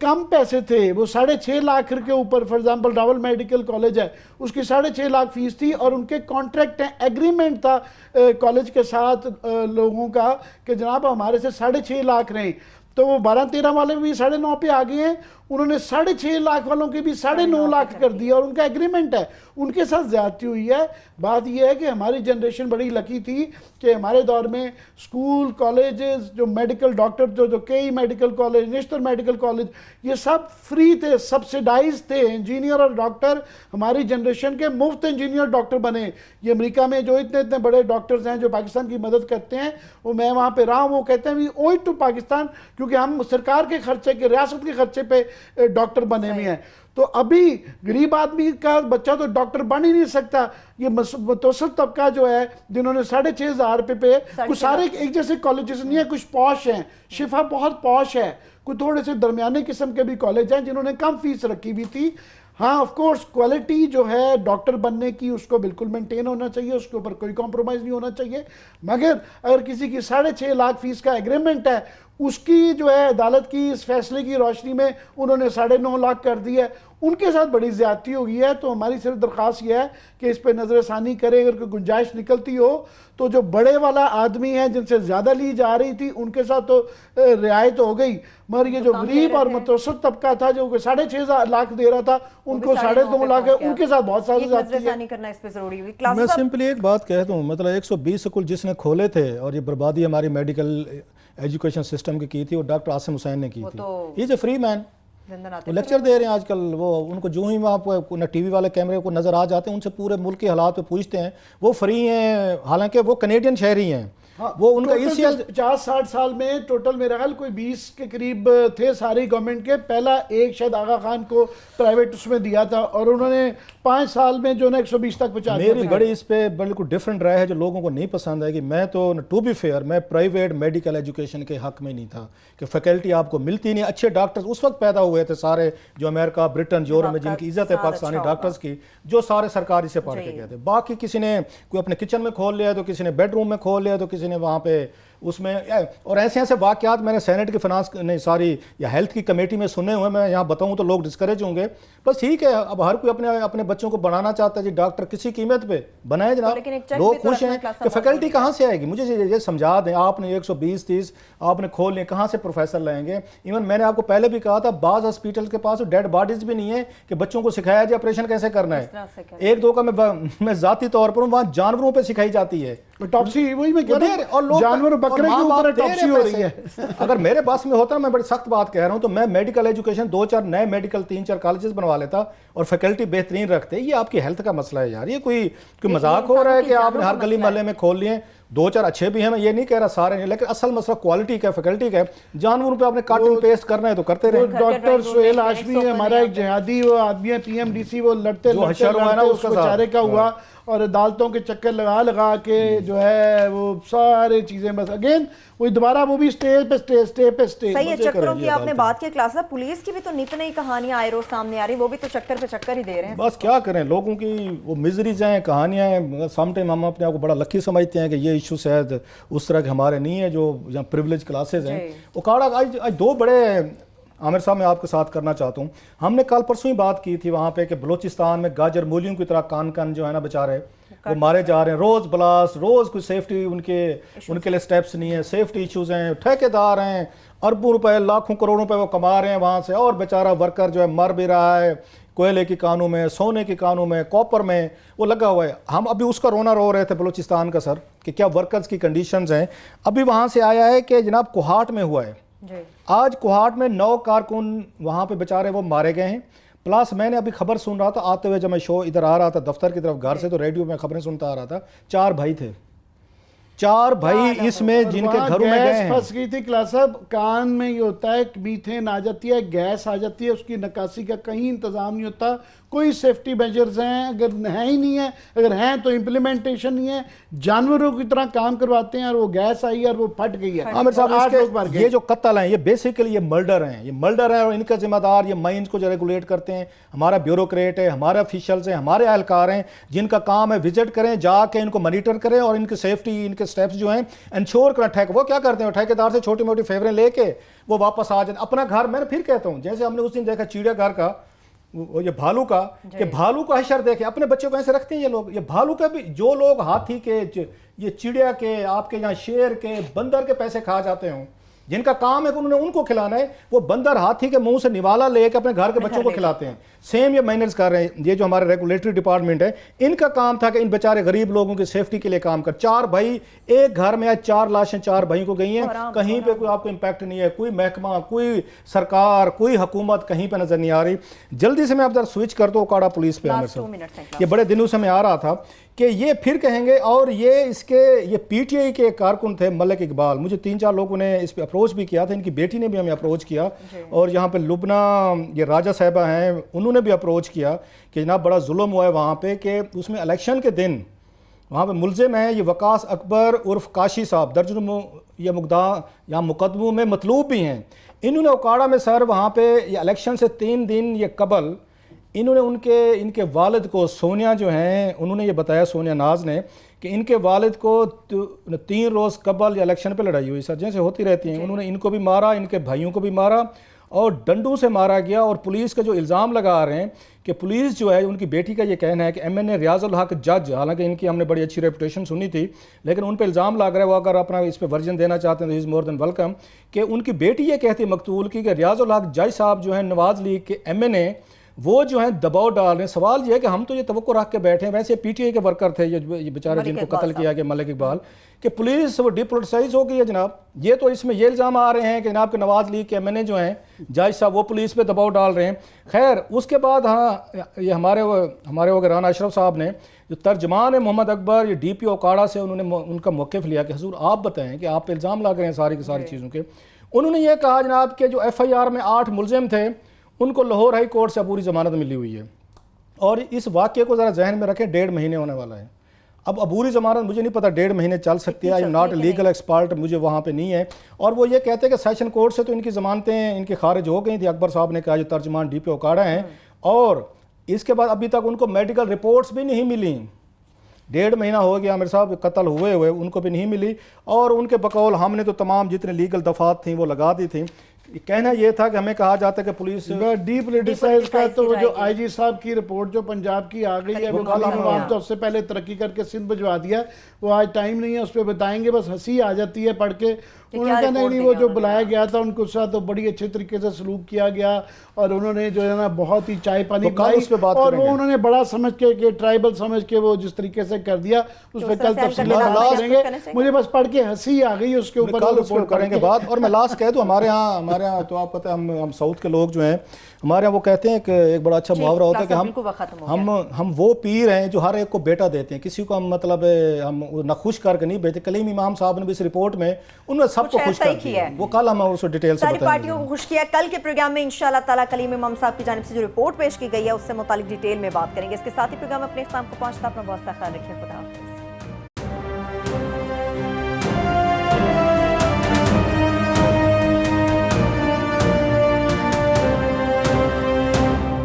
कम पैसे थे, वो 6.5 लाख के ऊपर, for example Rawal medical college है उसकी 6.5 लाख फीस थी और उनके कॉन्ट्रैक्ट हैं, एग्रीमेंट था कॉलेज के साथ लोगों का कि जनाब हमारे से 6.5 लाख रहें। तो वो 12-13 वाले भी 9.5 पे आ गए हैं, उन्होंने 6.5 लाख वालों के भी 9.5 लाख कर दिया और उनका एग्रीमेंट है, उनके साथ ज्यादती हुई है। बात यह है कि हमारी जनरेशन बड़ी लकी थी कि हमारे दौर में स्कूल कॉलेजेस जो मेडिकल डॉक्टर जो कई medical college, national medical college, ये सब फ्री थे, सब्सिडाइज थे। इंजीनियर और डॉक्टर हमारी जनरेशन के मुफ्त इंजीनियर डॉक्टर बने। ये अमेरिका में जो इतने इतने बड़े डॉक्टर्स हैं जो पाकिस्तान की मदद करते हैं, वो मैं वहाँ पर रहा हूँ, वो कहते हैं वी ओwe इट टू पाकिस्तान, क्योंकि क्योंकि हम सरकार के खर्चे के, रियासत के खर्चे पे डॉक्टर बने हुए हैं। तो अभी गरीब आदमी का बच्चा तो डॉक्टर बन ही नहीं सकता। ये मुतवस्सित तबका जो है, जिन्होंने 6,500 रुपये पे, कुछ सारे एक जैसे कॉलेजेस नहीं है, कुछ पॉश हैं, शिफा बहुत पॉश है, कुछ थोड़े से दरमियाने किस्म के भी कॉलेज हैं जिन्होंने कम फीस रखी हुई थी। हाँ, ऑफ कोर्स क्वालिटी जो है डॉक्टर बनने की उसको बिल्कुल मेंटेन होना चाहिए, उसके ऊपर कोई कॉम्प्रोमाइज़ नहीं होना चाहिए। मगर अगर किसी की 6.5 लाख फीस का एग्रीमेंट है, उसकी जो है अदालत की इस फैसले की रोशनी में उन्होंने 9.5 लाख कर दी है, उनके साथ बड़ी ज़्यादती हो गई है। तो हमारी सिर्फ दरख्वास्त यह है कि इस पर नज़रसानी करें। अगर कोई गुंजाइश निकलती हो तो जो बड़े वाला आदमी है जिनसे ज़्यादा ली जा रही थी उनके साथ तो रियायत हो गई, मगर ये जो गरीब और मुतवस्सित तबका था जो 6.5 लाख दे रहा था, उनको 2.5 लाख है, उनके साथ बहुत सारी ज़्यादती करना इस पे जरूरी हुई। मैं सिंपली एक बात कहता हूँ, मतलब 120 स्कूल जिसने खोले थे और ये बर्बादी हमारी मेडिकल एजुकेशन सिस्टम की थी, वो डॉक्टर आसिम हुसैन ने की थी। इज ए फ्री मैन, वो लेक्चर दे रहे हैं आजकल। वो उनको जो ही वहाँ न टीवी वाले कैमरे को नजर आ जाते हैं, उनसे पूरे मुल्क के हालात पे पूछते हैं। वो फ्री हैं, हालांकि वो कनेडियन शहरी हैं। हाँ, वो उनका ECL 50-60 साल में टोटल मेरा ख्याल कोई 20 के करीब थे सारी गवर्नमेंट के। पहला एक शायद आगा खान को प्राइवेट उसमें दिया था और उन्होंने 5 साल में जो ना 120 तक पहुंचा। मेरी बड़ी इस पे बिल्कुल डिफरेंट राय है जो लोगों को नहीं पसंद है कि मैं तो टू बी फेयर मैं प्राइवेट मेडिकल एजुकेशन के हक में नहीं था कि फैकल्टी आपको मिलती नहीं। अच्छे डॉक्टर्स उस वक्त पैदा हुए थे सारे जो अमेरिका, ब्रिटेन, यूरोप में जिनकी इज्जत है पाकिस्तानी डॉक्टर्स की, जो सारे सरकारी से पढ़ के गए थे। बाकी किसी ने कोई अपने किचन में खोल लिया, तो किसी ने बेडरूम में खोल लिया, तो किसी ने वहाँ पे उसमें। और ऐसे ऐसे वाकयात मैंने सेनेट की फाइनेंस नहीं सॉरी या हेल्थ की कमेटी में सुने हुए। मैं यहाँ बताऊँ तो लोग डिस्करेज होंगे, बस ठीक है, अब हर कोई अपने अपने बच्चों को बनाना चाहता है जी डॉक्टर, किसी कीमत पे बनाए जनाब, लोग खुश हैं। कि फैकल्टी कहाँ से आएगी, मुझे ये समझा दें। आपने 120-30 आपने खोल लिए, कहाँ से प्रोफेसर लाएंगे? इवन मैंने आपको पहले भी कहा था, बाज़ हॉस्पिटल के पास डेड बॉडीज भी नहीं है कि बच्चों को सिखाया जाए ऑपरेशन कैसे करना है। एक दो का मैं जाती तौर पर वहाँ जानवरों पर सिखाई जाती है टॉप्सी, वही मैं कह रहा हूं, और लोग जानवर बकरे के ऊपर टॉप्सी हो रही है। अगर मेरे पास में होता, मैं बड़ी सख्त बात कह रहा हूं, तो मैं मेडिकल एजुकेशन 2-4 नए मेडिकल 3-4 कॉलेजेस बनवा लेता और फैकल्टी बेहतरीन रखते। ये आपकी हेल्थ का मसला है यार, ये कोई मजाक हो रहा है कि आपने हर गली मोहल्ले में खोल लिए। 2-4 अच्छे भी हैं, मैं ये नहीं कह रहा सारे नहीं, लेकिन असल मसला क्वालिटी का, फैकल्टी का है। जानवरों पे आपने काट एंड पेस्ट करना है तो करते रहे। डॉक्टर सुहेल हाशमी हमारा एक जिहादी वो आदमी है, PMDC, वो लड़ते उसको बेचारे का हुआ और अदालतों के चक्कर लगा के जो है वो सारे चीजें, बस अगेन वही दोबारा वो भी स्टे पे स्टे। सही है, चक्करों की आपने बात की। क्लास पुलिस की भी तो नित नई कहानियां आए रोज सामने आ रही, वो भी तो चक्कर पे चक्कर ही दे रहे हैं। बस क्या करें, लोगों की वो मिजरीज हैं, कहानियां हैं। सम टाइम हम अपने आप को बड़ा लकी समझते हैं कि ये इशू शायद उस तरह के हमारे नहीं है जो यहाँ प्रिविलेज क्लासेज हैं। उकाड़ा आज 2 बड़े आमिर साहब मैं आपके साथ करना चाहता हूँ। हमने कल परसों ही बात की थी वहाँ पे कि बलूचिस्तान में गाजर मूलियों की तरह कान जो है ना बेचारे वो मारे जा रहे हैं। रोज़ ब्लास्ट, रोज़ कोई सेफ्टी उनके लिए स्टेप्स नहीं है, सेफ्टी इश्यूज हैं, ठेकेदार हैं, अरबों रुपए, लाखों करोड़ों रुपए वो कमा रहे हैं वहाँ से, और बेचारा वर्कर जो है मर भी रहा है। कोयले की कानों में, सोने की कानों में, कॉपर में वो लगा हुआ है। हम अभी उसका रोना रो रहे थे बलूचिस्तान का सर कि क्या वर्कर्स की कंडीशंस हैं। अभी वहाँ से आया है कि जनाब कोहाट में हुआ है, आज कोहाट में 9 कारकुन वहाँ पे बेचारे वो मारे गए हैं। प्लस मैंने अभी खबर सुन रहा था आते हुए, जब मैं शो इधर आ रहा था दफ्तर की तरफ घर से, तो रेडियो में खबरें सुनता आ रहा था, 4 भाई थे, 4 भाई इसमें जिनके घरों में गए हैं। फंस गई थी क्लास साहब। कान में ये होता है मीथेन आ जाती है, गैस आ जाती है, उसकी निकासी का कहीं इंतजाम नहीं होता। कोई सेफ्टी मेजर्स हैं अगर है ही नहीं है, अगर हैं तो इम्प्लीमेंटेशन नहीं है। जानवरों की तरह काम करवाते हैं और वो गैस आई और वो फट गई है। आमिर साहब ये जो कत्ल हैं ये बेसिकली ये मर्डर हैं, ये मर्डर है और इनका जिम्मेदार ये माइंस को जो रेगुलेट करते हैं हमारा ब्यूरोक्रेट है, हमारे ऑफिशियल्स हैं, हमारे एहलकार हैं, जिनका काम है विजिट करें, जाके इनको मॉनिटर करें और इनकी सेफ्टी, इनके स्टेप्स जो हैं इंश्योर करें। वो क्या करते हैं, ठेकेदार से छोटी मोटी फेवरें लेके वो वापस आ जाते अपना घर। मैं फिर कहता हूँ, जैसे हमने उस दिन देखा चिड़ियाघर का ये भालू का, कि भालू का हशर देखे, अपने बच्चों को ऐसे रखते हैं ये लोग। ये भालू के भी जो लोग हाथी के, ये चिड़िया के, आपके यहाँ शेर के, बंदर के पैसे खा जाते हों, जिनका काम है कि उन्होंने उनको खिलाना है, वो बंदर हाथी के मुंह से निवाला लेकर अपने घर के बच्चों को खिलाते हैं। सेम ये माइनर्स कर रहे हैं। ये जो हमारे रेगुलेटरी डिपार्टमेंट है, इनका काम था कि इन बेचारे गरीब लोगों की सेफ्टी के लिए काम कर। 4 भाई एक घर में, आज 4 लाशें 4 भाइयों को गई हैं, कहीं पे कोई आपको इम्पैक्ट नहीं है, कोई महकमा, कोई सरकार, कोई हुकूमत कहीं पे नजर नहीं आ रही। जल्दी से मैं अब स्विच कर दो उकाड़ा पुलिस पे। ये बड़े दिनों से मैं आ रहा था कि ये फिर कहेंगे। और ये पीटीआई के कारकुन थे मलिक इकबाल, मुझे 3-4 लोगों ने इस पर अप्रोच भी किया था, इनकी बेटी ने भी हमें अप्रोच किया, और यहाँ पे लुबना ये राजा साहिबा हैं उन्होंने भी अप्रोच किया कि जनाब बड़ा जुल्म हुआ है वहाँ पे, कि उसमें इलेक्शन के दिन वहाँ पे मुलजिम हैं ये वकास अकबर उर्फ काशी साहब, दर्जनों ये या मुकदमों में मतलूब भी हैं। इन्होंने उकाड़ा में सर वहाँ पे ये इलेक्शन से 3 दिन ये कबल इन्होंने इनके वालिद को, सोनिया जो हैं, उन्होंने ये बताया, सोनिया नाज ने, कि इनके वालिद को 3 रोज़ कबल या इलेक्शन पे लड़ाई हुई सर, जैसे होती रहती हैं। उन्होंने इनको भी मारा, इनके भाइयों को भी मारा और डंडों से मारा गया। और पुलिस का जो इल्ज़ाम लगा रहे हैं कि पुलिस जो है, उनकी बेटी का ये कहना है कि MNA रियाजुल हक जज, हालांकि इनकी हमने बड़ी अच्छी रेपुटेशन सुनी थी, लेकिन उन पर इल्ज़ाम लग रहा है, वो अगर अपना इस पर वर्जन देना चाहते हैं तो इज़ मोर देन वेलकम, कि उनकी बेटी ये कहती है मकतूल की कि रियाजुल हक जज साहब जो हैं नवाज़ लीग के MNA, वो जो है दबाव डाल रहे हैं। सवाल ये है कि हम तो ये तवक्को रख के बैठे हैं, वैसे PTI के वर्कर थे ये बेचारे जिनको कत्ल किया गया मलिक इकबाल, कि पुलिस वो डिपोलिटिसाइज हो गई है जनाब। ये तो इसमें ये इल्ज़ाम आ रहे हैं कि जनाब के नवाज लीग के MNA जो हैं जज साहब, वो पुलिस पे दबाव डाल रहे हैं। खैर उसके बाद हाँ, ये हमारे वो राना अशरफ साहब ने, जो तर्जमान है मोहम्मद अकबर, ये DPO उकाड़ा से, उन्होंने उनका मौक़िफ़ लिया कि हुजूर आप बताएं कि आप पे इल्ज़ाम लग रहे हैं सारी की सारी चीज़ों के। उन्होंने ये कहा जनाब के जो FIR में 8 मुलजिम थे उनको लाहौर हाई कोर्ट से अबूरी ज़मानत मिली हुई है। और इस वाक़े को ज़रा जहन में रखें, 1.5 महीने होने वाला है। अब अबूरी ज़मानत मुझे नहीं पता 1.5 महीने चल सकती है, I am not legal expert, मुझे वहाँ पे नहीं है। और वो ये कहते हैं कि सेशन कोर्ट से तो इनकी ज़मानतें इनकी खारिज हो गई थी, अकबर साहब ने कहा, जो तर्जमान DPO उकाड़ा हैं, और इसके बाद अभी तक उनको मेडिकल रिपोर्ट्स भी नहीं मिली। 1.5 महीना हो गया मेरे साहब कत्ल हुए उनको भी नहीं मिली। और उनके बकौल हमने तो तमाम जितने लीगल दफात थी वो लगा दी थी। कहना ये था कि हमें कहा जाता है कि पुलिस डीपोलिटिसाइज का, तो वो जो IG साहब की रिपोर्ट जो पंजाब की आ गई है, वो कल तो उससे पहले तरक्की करके सिंध भिजवा दिया, वो आज टाइम नहीं है उस पर बताएंगे, बस हंसी आ जाती है पढ़ के। उन्होंने कहा नहीं वो जो बुलाया गया था उनको साथ तो बड़ी अच्छे तरीके से सलूक किया गया, और उन्होंने जो है ना बहुत ही चाय पानी पिलाई, और वो उन्होंने बड़ा समझ के ट्राइबल समझ के वो जिस तरीके से कर दिया, उस पर कल तफसील बात करेंगे। मुझे बस पढ़ के हंसी आ गई उसके ऊपर करेंगे बात। और मैं लास्ट कह दूं, हमारे यहाँ तो आप पता है हम साउथ के लोग जो हैं हमारे यहाँ, वो कहते हैं कि एक बड़ा अच्छा मुहावरा होता है कि हम वो पीर हैं जो हर एक को बेटा देते हैं, किसी को हम मतलब हम न खुश करके नहीं भेजते। कलीम इमाम साहब ने भी इस रिपोर्ट में उन्होंने सबको खुश कर दिया, वो कल हम उसको डिटेल से सारी पार्टियों को खुश किया। कल के प्रोग्राम में इंशाल्लाह ताला कलीम इमाम साहब की जानिब से जो रिपोर्ट पेश की गई है उससे मुतालिक डिटेल में बात करेंगे। इसके साथ ही प्रोग्राम अपने इख्तिताम को पहुंचता, अपना बहुत सा ख्याल रखिए। खुदा हाफिज़।